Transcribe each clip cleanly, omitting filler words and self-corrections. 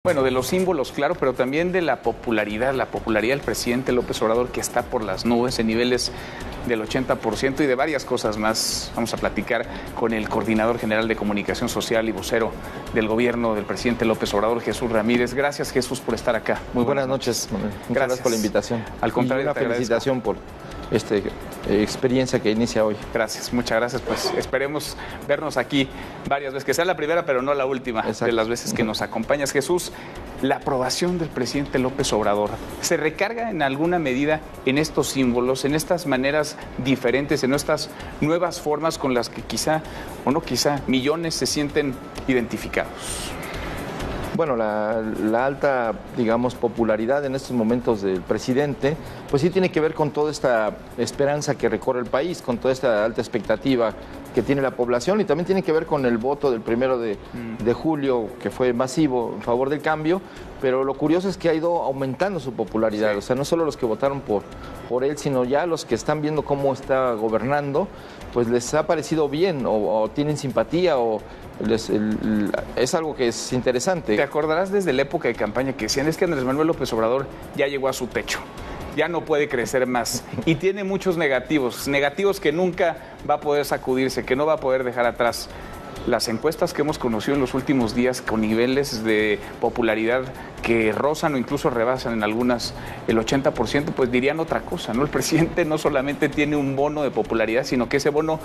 Bueno, de los símbolos, claro, pero también de la popularidad del presidente López Obrador, que está por las nubes en niveles del 80% y de varias cosas más. Vamos a platicar con el coordinador general de comunicación social y vocero del gobierno del presidente López Obrador, Jesús Ramírez. Gracias, Jesús, por estar acá. Muy buenas noches, Manuel. Muchas gracias por la invitación. Al contrario, y una felicitación por esta experiencia que inicia hoy. Gracias, muchas gracias. Pues esperemos vernos aquí varias veces, que sea la primera, pero no la última. Exacto. De las veces que nos acompañas. Jesús, la aprobación del presidente López Obrador se recarga en alguna medida en estos símbolos, en estas maneras diferentes, en estas nuevas formas con las que quizá, o no quizá, millones se sienten identificados. Bueno, la alta, digamos, popularidad en estos momentos del presidente, pues sí tiene que ver con toda esta esperanza que recorre el país, con toda esta alta expectativa que tiene la población, y también tiene que ver con el voto del 1 de julio, que fue masivo en favor del cambio, pero lo curioso es que ha ido aumentando su popularidad. Sí. O sea, no solo los que votaron por él, sino ya los que están viendo cómo está gobernando, pues les ha parecido bien, o tienen simpatía, o es algo que es interesante. Te acordarás desde la época de campaña que decían, es que Andrés Manuel López Obrador ya llegó a su techo, ya no puede crecer más, y tiene muchos negativos que nunca va a poder sacudirse, que no va a poder dejar atrás. Las encuestas que hemos conocido en los últimos días con niveles de popularidad que rozan o incluso rebasan en algunas el 80%, pues dirían otra cosa, ¿no? El presidente no solamente tiene un bono de popularidad, sino que ese bono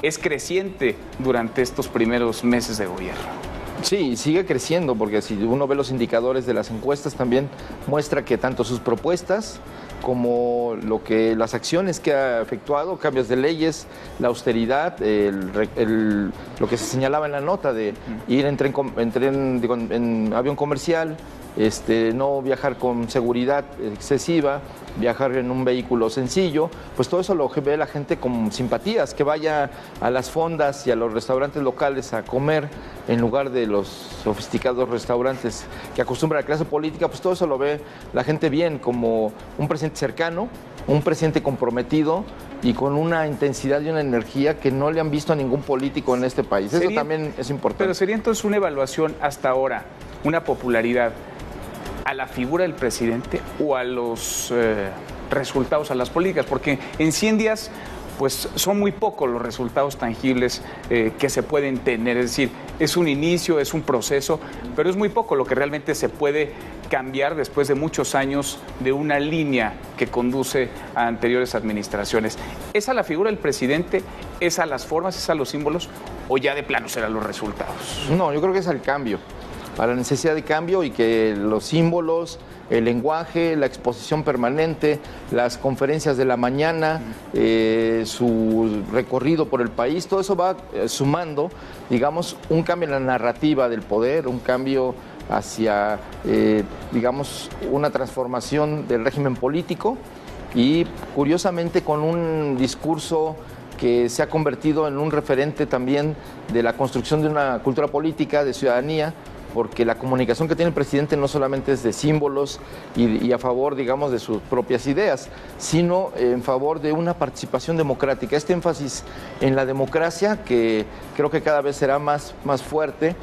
es creciente durante estos primeros meses de gobierno. Sí, sigue creciendo, porque si uno ve los indicadores de las encuestas también muestra que tanto sus propuestas como las acciones que ha efectuado, cambios de leyes, la austeridad, lo que se señalaba en la nota de ir en avión comercial, no viajar con seguridad excesiva, viajar en un vehículo sencillo, pues todo eso lo ve la gente con simpatías, que vaya a las fondas y a los restaurantes locales a comer en lugar de los sofisticados restaurantes que acostumbra la clase política, pues todo eso lo ve la gente bien, como un presidente cercano, un presidente comprometido y con una intensidad y una energía que no le han visto a ningún político en este país. Eso también es importante. Pero sería entonces una evaluación hasta ahora, una popularidad a la figura del presidente o a los resultados, a las políticas, porque en 100 días pues son muy pocos los resultados tangibles que se pueden tener, es decir, es un inicio, es un proceso, pero es muy poco lo que realmente se puede cambiar después de muchos años de una línea que conduce a anteriores administraciones. ¿Es a la figura del presidente, es a las formas, es a los símbolos, o ya de plano serán los resultados? No, yo creo que es al cambio, a la necesidad de cambio, y que los símbolos, el lenguaje, la exposición permanente, las conferencias de la mañana, su recorrido por el país, todo eso va sumando, digamos, un cambio en la narrativa del poder, un cambio hacia, digamos, una transformación del régimen político, y curiosamente con un discurso que se ha convertido en un referente también de la construcción de una cultura política, de ciudadanía, porque la comunicación que tiene el presidente no solamente es de símbolos y a favor, digamos, de sus propias ideas, sino en favor de una participación democrática. Este énfasis en la democracia, que creo que cada vez será más fuerte,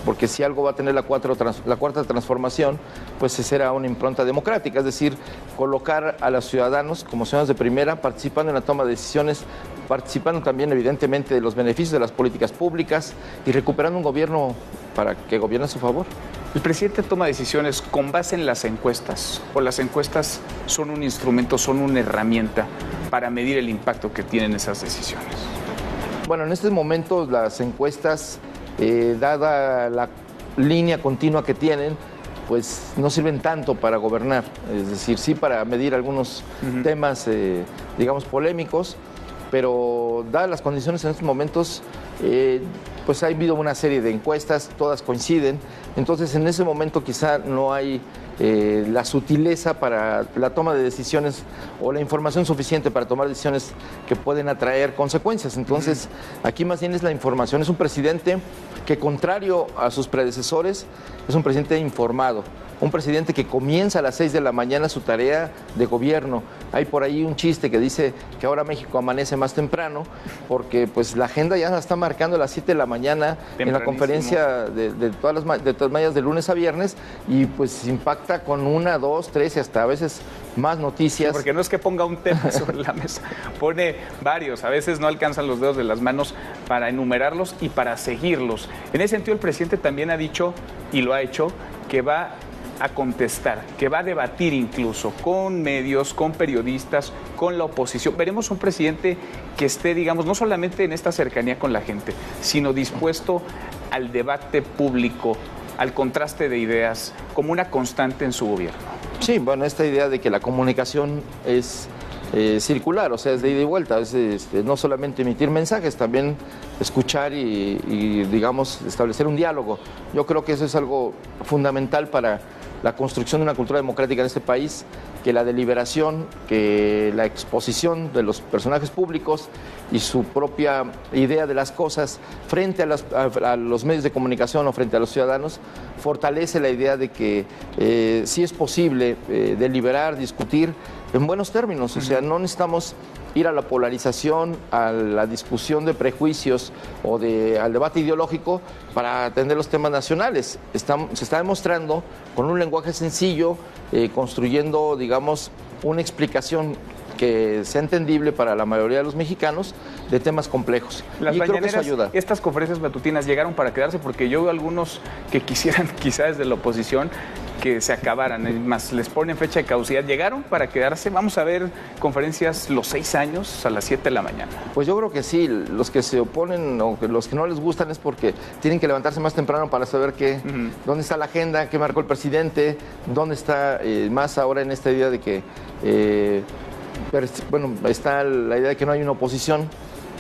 porque si algo va a tener la cuarta transformación, pues será una impronta democrática, es decir, colocar a los ciudadanos como ciudadanos de primera, participando en la toma de decisiones, participando también evidentemente de los beneficios de las políticas públicas y recuperando un gobierno para que gobierne a su favor. ¿El presidente toma decisiones con base en las encuestas, o las encuestas son un instrumento, son una herramienta para medir el impacto que tienen esas decisiones? Bueno, en estos momentos las encuestas, dada la línea continua que tienen, pues no sirven tanto para gobernar, es decir, sí para medir algunos temas, digamos, polémicos, pero dadas las condiciones en estos momentos, pues ha habido una serie de encuestas, todas coinciden, entonces en ese momento quizá no hay la sutileza para la toma de decisiones o la información suficiente para tomar decisiones que pueden atraer consecuencias. Entonces, aquí más bien es la información. Es un presidente que, contrario a sus predecesores, es un presidente informado. un presidente que comienza a las 6 de la mañana su tarea de gobierno. Hay por ahí un chiste que dice que ahora México amanece más temprano, porque pues la agenda ya está marcando a las 7 de la mañana en la conferencia de todas mañanas de lunes a viernes, y pues impacta con 1, 2, 3 y hasta a veces más noticias. Sí, porque no es que ponga un tema sobre la mesa, pone varios, a veces no alcanzan los dedos de las manos para enumerarlos y para seguirlos. En ese sentido, el presidente también ha dicho, y lo ha hecho, que va a contestar, que va a debatir incluso con medios, con periodistas, con la oposición. Veremos un presidente que esté, digamos, no solamente en esta cercanía con la gente, sino dispuesto al debate público, al contraste de ideas, como una constante en su gobierno. Sí, bueno, esta idea de que la comunicación es circular, o sea, es de ida y vuelta, es no solamente emitir mensajes, también escuchar y, digamos, establecer un diálogo. Yo creo que eso es algo fundamental para la construcción de una cultura democrática en este país, que la deliberación, que la exposición de los personajes públicos y su propia idea de las cosas frente a los medios de comunicación o frente a los ciudadanos fortalece la idea de que sí es posible deliberar, discutir en buenos términos. O sea, no necesitamos ir a la polarización, a la discusión de prejuicios o al debate ideológico para atender los temas nacionales. Se está demostrando con un lenguaje sencillo, construyendo, digamos, una explicación que sea entendible para la mayoría de los mexicanos de temas complejos. Las y creo que mañaneras, eso ayuda. Estas conferencias matutinas llegaron para quedarse, porque yo veo algunos que quisieran, quizás desde la oposición, que se acabaran, más les ponen fecha de caducidad. ¿Llegaron para quedarse? Vamos a ver conferencias los 6 años a las 7 de la mañana. Pues yo creo que sí, los que se oponen o los que no les gustan es porque tienen que levantarse más temprano para saber dónde está la agenda, qué marcó el presidente, dónde está, más ahora en esta idea de que, bueno, está la idea de que no hay una oposición.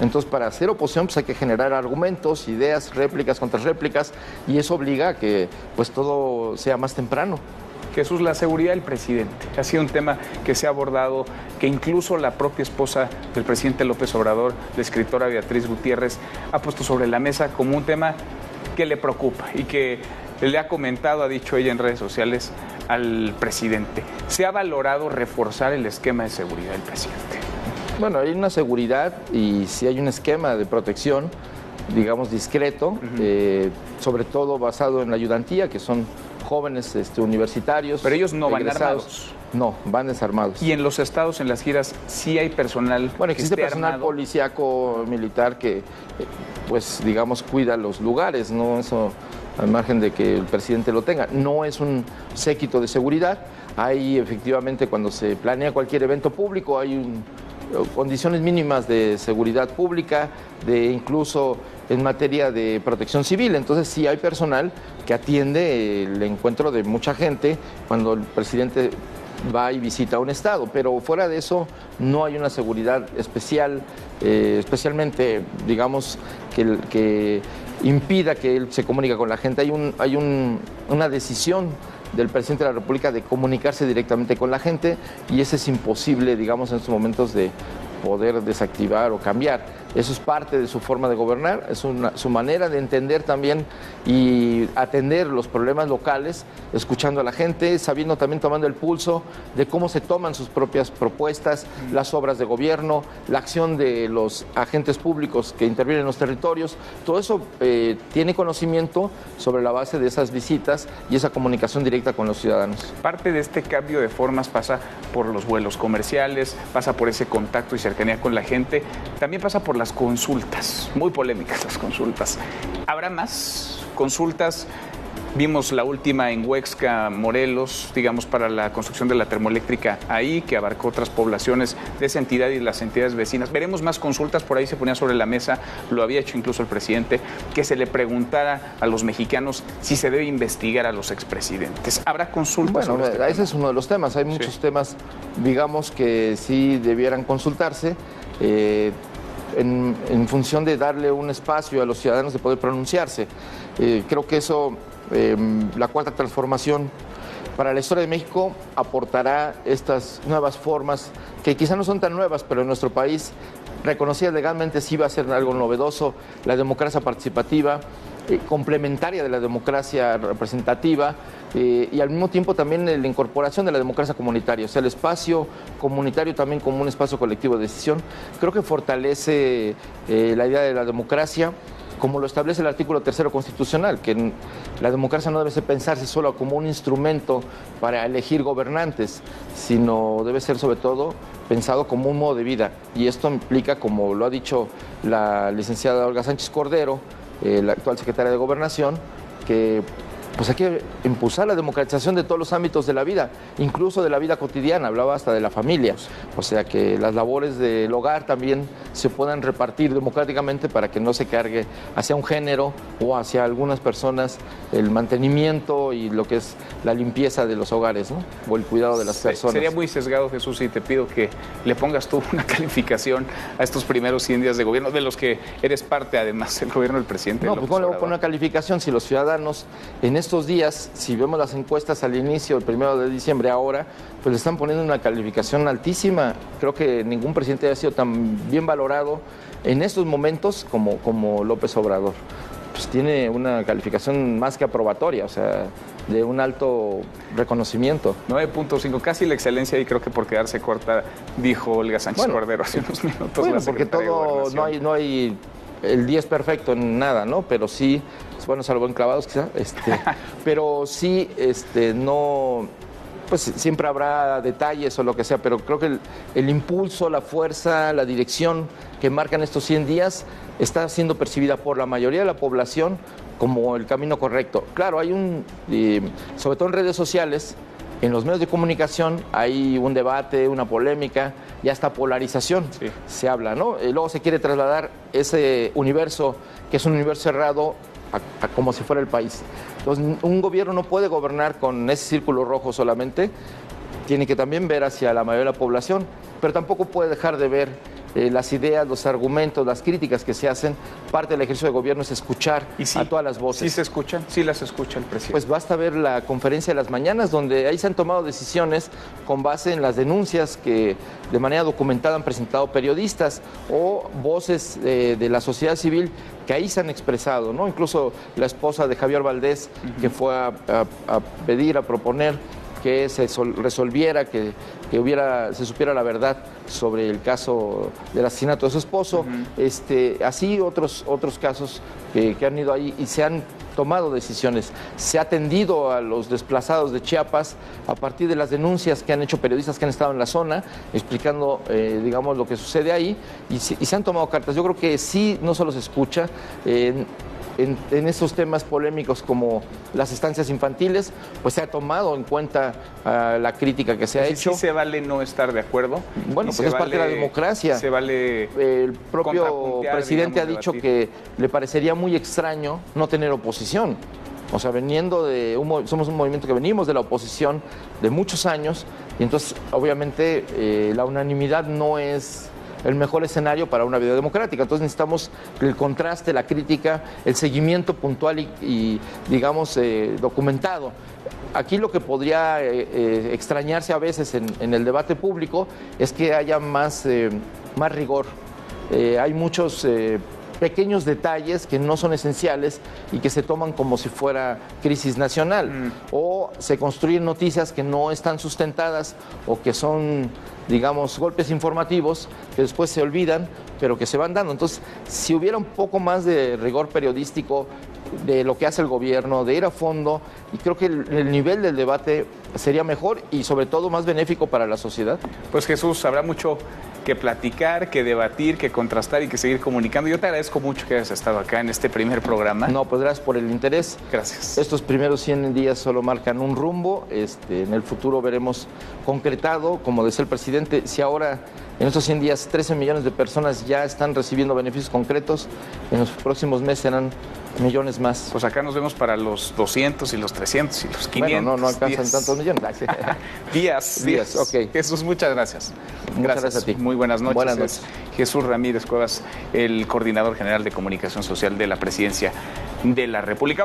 Entonces, para hacer oposición, pues hay que generar argumentos, ideas, réplicas, contrarréplicas, y eso obliga a que pues todo sea más temprano. Jesús, la seguridad del presidente ha sido un tema que se ha abordado, que incluso la propia esposa del presidente López Obrador, la escritora Beatriz Gutiérrez, ha puesto sobre la mesa como un tema que le preocupa y que le ha comentado, ha dicho ella en redes sociales, al presidente. ¿Se ha valorado reforzar el esquema de seguridad del presidente? Bueno, hay una seguridad y sí hay un esquema de protección, digamos, discreto, sobre todo basado en la ayudantía, que son jóvenes universitarios. Pero ellos no van egresados. armados. No, van desarmados. Y en los estados, en las giras, sí hay personal. Bueno, existe que esté personal armado. policíaco, militar, que, pues, digamos, cuida los lugares, ¿no? Eso al margen de que el presidente lo tenga. No es un séquito de seguridad. Hay, efectivamente, cuando se planea cualquier evento público, hay condiciones mínimas de seguridad pública, de incluso en materia de protección civil. Entonces sí hay personal que atiende el encuentro de mucha gente cuando el presidente va y visita un estado, pero fuera de eso no hay una seguridad especial, especialmente, digamos, que impida que él se comunique con la gente. Hay una decisión del presidente de la República de comunicarse directamente con la gente, y eso es imposible, digamos, en estos momentos de poder desactivar o cambiar. Eso es parte de su forma de gobernar, es su manera de entender también y atender los problemas locales, escuchando a la gente, sabiendo también, tomando el pulso de cómo se toman sus propias propuestas, las obras de gobierno, la acción de los agentes públicos que intervienen en los territorios. Todo eso tiene conocimiento sobre la base de esas visitas y esa comunicación directa con los ciudadanos. Parte de este cambio de formas pasa por los vuelos comerciales, pasa por ese contacto y cercanía con la gente, también pasa por las consultas, muy polémicas las consultas. ¿Habrá más consultas? Vimos la última en Huexca, Morelos, digamos, para la construcción de la termoeléctrica ahí, que abarcó otras poblaciones de esa entidad y las entidades vecinas. Veremos más consultas, por ahí se ponía sobre la mesa, lo había hecho incluso el presidente, que se le preguntara a los mexicanos si se debe investigar a los expresidentes. ¿Habrá consultas? Bueno, ese es uno de los temas. Hay muchos temas, digamos, que sí debieran consultarse. En función de darle un espacio a los ciudadanos de poder pronunciarse. Creo que eso, la cuarta transformación para la historia de México aportará estas nuevas formas, que quizá no son tan nuevas, pero en nuestro país, reconocidas legalmente, sí va a ser algo novedoso, la democracia participativa, complementaria de la democracia representativa y al mismo tiempo también la incorporación de la democracia comunitaria, o sea, el espacio comunitario también como un espacio colectivo de decisión. Creo que fortalece la idea de la democracia, como lo establece el artículo 3 constitucional, que la democracia no debe pensarse solo como un instrumento para elegir gobernantes, sino debe ser sobre todo pensado como un modo de vida. Y esto implica, como lo ha dicho la licenciada Olga Sánchez Cordero, la actual secretaria de Gobernación, que pues hay que impulsar la democratización de todos los ámbitos de la vida, incluso de la vida cotidiana, hablaba hasta de la familia, o sea que las labores del hogar también se puedan repartir democráticamente para que no se cargue hacia un género o hacia algunas personas el mantenimiento y lo que es la limpieza de los hogares, ¿no? O el cuidado de las personas. Sería muy sesgado, Jesús, y te pido que le pongas tú una calificación a estos primeros 100 días de gobierno, de los que eres parte además del gobierno del presidente. No, pues ¿cómo le voy a poner una calificación si los ciudadanos en estos días, si vemos las encuestas al inicio, el 1 de diciembre ahora, pues le están poniendo una calificación altísima? Creo que ningún presidente haya sido tan bien valorado en estos momentos como López Obrador. Pues tiene una calificación más que aprobatoria, o sea, de un alto reconocimiento. 9.5, casi la excelencia, y creo que por quedarse corta, dijo Olga Sánchez Cordero hace unos minutos. Bueno, porque todo, no hay el 10 perfecto en nada, ¿no? Pero sí, bueno, salvo enclavados quizá, pero sí, no, pues siempre habrá detalles o lo que sea, pero creo que el impulso, la fuerza, la dirección que marcan estos 100 días está siendo percibida por la mayoría de la población como el camino correcto. Claro, hay sobre todo en redes sociales, en los medios de comunicación hay un debate, una polémica y hasta polarización, sí, se habla, ¿no? Y luego se quiere trasladar ese universo, que es un universo cerrado, a como si fuera el país. Entonces, un gobierno no puede gobernar con ese círculo rojo solamente, tiene que también ver hacia la mayoría de la población, pero tampoco puede dejar de ver las ideas, los argumentos, las críticas que se hacen. Parte del ejercicio de gobierno es escuchar a todas las voces. ¿Sí se escuchan? ¿Sí las escucha el presidente? Pues basta ver la conferencia de las mañanas, donde ahí se han tomado decisiones con base en las denuncias que de manera documentada han presentado periodistas o voces de la sociedad civil que ahí se han expresado, ¿no? Incluso la esposa de Javier Valdés, que fue a pedir, a proponer que se resolviera, que se supiera la verdad sobre el caso del asesinato de su esposo. Así otros casos que han ido ahí y se han tomado decisiones. Se ha atendido a los desplazados de Chiapas a partir de las denuncias que han hecho periodistas que han estado en la zona, explicando, digamos, lo que sucede ahí, y se han tomado cartas. Yo creo que sí, no solo se escucha, en esos temas polémicos como las estancias infantiles, pues se ha tomado en cuenta la crítica que se ha hecho. ¿Sí se vale no estar de acuerdo? Bueno, pues es parte de la democracia. Se vale. El propio presidente ha dicho que le parecería muy extraño no tener oposición. O sea, somos un movimiento que venimos de la oposición de muchos años, y entonces obviamente la unanimidad no es el mejor escenario para una vida democrática. Entonces necesitamos el contraste, la crítica, el seguimiento puntual y digamos, documentado. Aquí lo que podría extrañarse a veces en el debate público es que haya más rigor. Hay muchos pequeños detalles que no son esenciales y que se toman como si fuera crisis nacional, o se construyen noticias que no están sustentadas o que son, digamos, golpes informativos que después se olvidan, pero que se van dando. Entonces, si hubiera un poco más de rigor periodístico de lo que hace el gobierno, de ir a fondo, y creo que el nivel del debate sería mejor y sobre todo más benéfico para la sociedad. Pues Jesús, habrá mucho que platicar, que debatir, que contrastar y que seguir comunicando. Yo te agradezco mucho que hayas estado acá en este primer programa. No, pues gracias por el interés. Gracias. Estos primeros 100 días solo marcan un rumbo. En el futuro veremos concretado, como decía el presidente, si ahora en estos 100 días 13 millones de personas ya están recibiendo beneficios concretos, en los próximos meses serán millones más. Pues acá nos vemos para los 200 y los 300 y los 500. Bueno, no alcanzan tantos millones. días. Ok. Jesús, muchas gracias. Muchas gracias a ti. Muy buenas noches. Buenas noches. Jesús Ramírez Cuevas, el coordinador general de comunicación social de la Presidencia de la República.